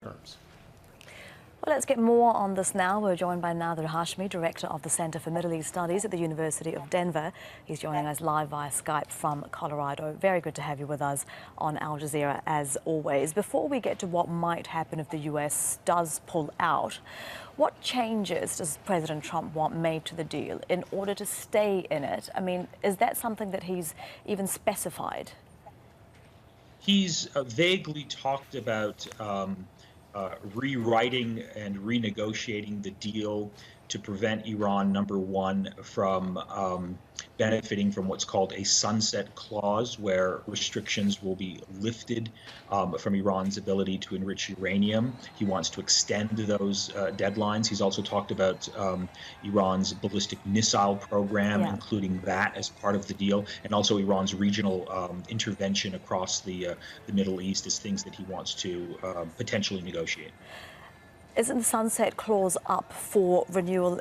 terms. Well, let's get more on this now. We're joined by Nader Hashemi, Director of the Center for Middle East Studies at the University of Denver. He's joining us live via Skype from Colorado. Very good to have you with us on Al Jazeera, as always. Before we get to what might happen if the US does pull out, what changes does President Trump want made to the deal in order to stay in it? I mean, is that something that he's even specified? He's vaguely talked about rewriting and renegotiating the deal to prevent Iran, number one, from benefiting from what's called a sunset clause, where restrictions will be lifted from Iran's ability to enrich uranium. He wants to extend those deadlines. He's also talked about Iran's ballistic missile program, including that as part of the deal, and also Iran's regional intervention across the Middle East as things that he wants to potentially negotiate. Isn't the sunset clause up for renewal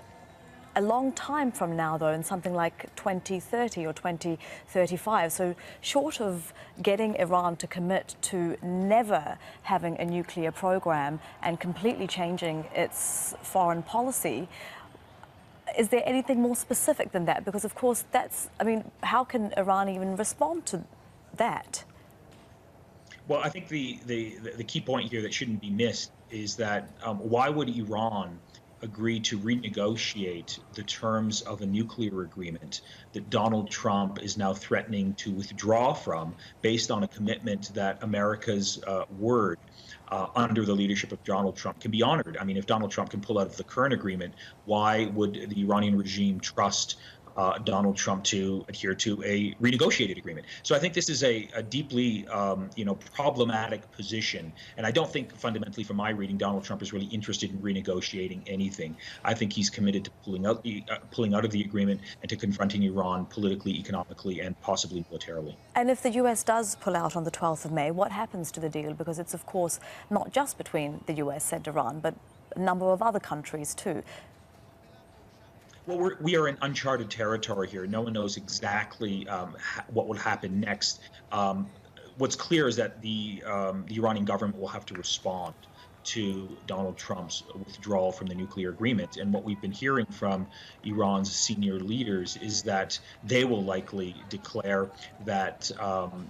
a long time from now, though, in something like 2030 or 2035? So short of getting Iran to commit to never having a nuclear program and completely changing its foreign policy, is there anything more specific than that? Because, of course, I mean, how can Iran even respond to that? Well, I think the key point here that shouldn't be missed is that why would Iran agree to renegotiate the terms of a nuclear agreement that Donald Trump is now threatening to withdraw from based on a commitment that America's word under the leadership of Donald Trump can be honored? I mean, if Donald Trump can pull out of the current agreement, why would the Iranian regime trust Donald Trump to adhere to a renegotiated agreement? So I think this is a deeply, problematic position. And I don't think fundamentally from my reading, Donald Trump is really interested in renegotiating anything. I think he's committed to pulling out of the agreement and to confronting Iran politically, economically, and possibly militarily. And if the US does pull out on the 12th of May, what happens to the deal? Because it's, of course, not just between the US and Iran, but a number of other countries too. Well, we are in uncharted territory here. No one knows exactly what will happen next. What's clear is that the Iranian government will have to respond to Donald Trump's withdrawal from the nuclear agreement. And what we've been hearing from Iran's senior leaders is that they will likely declare that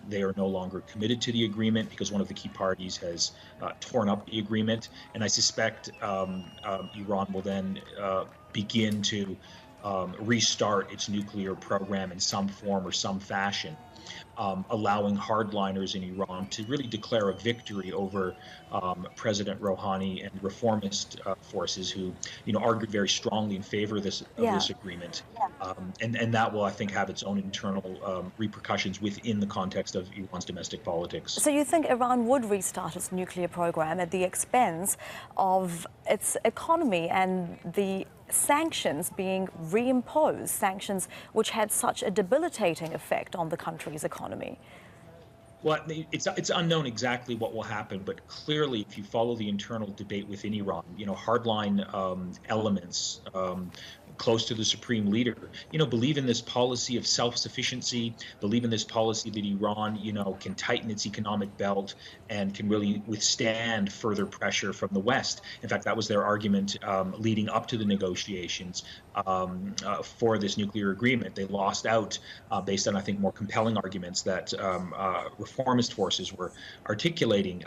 they are no longer committed to the agreement because one of the key parties has torn up the agreement. And I suspect Iran will then begin to restart its nuclear program in some form or some fashion, allowing hardliners in Iran to really declare a victory over President Rouhani and reformist forces who, argued very strongly in favor of this agreement. And that will, I think, have its own internal repercussions within the context of Iran's domestic politics. So you think Iran would restart its nuclear program at the expense of its economy and the sanctions being reimposed, sanctions which had such a debilitating effect on the country's economy? Well, it's unknown exactly what will happen, but clearly, if you follow the internal debate within Iran, hardline elements close to the supreme leader, believe in this policy of self-sufficiency, believe in this policy that Iran, can tighten its economic belt and can really withstand further pressure from the West. In fact, that was their argument leading up to the negotiations for this nuclear agreement. They lost out based on, I think, more compelling arguments that reformist forces were articulating.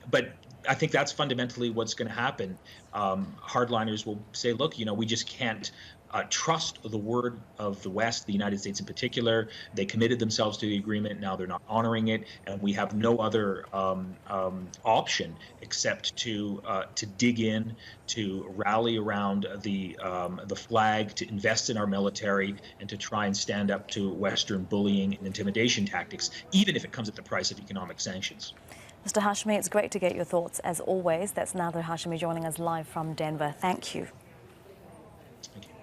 But I think that's fundamentally what's going to happen. Hardliners will say, look, we just can't trust the word of the West, the United States in particular. They committed themselves to the agreement. Now they're not honoring it. And we have no other option except to dig in, to rally around the flag, to invest in our military, and to try and stand up to Western bullying and intimidation tactics, even if it comes at the price of economic sanctions. Mr. Hashemi, it's great to get your thoughts as always. That's Nader Hashemi joining us live from Denver. Thank you. Thank you.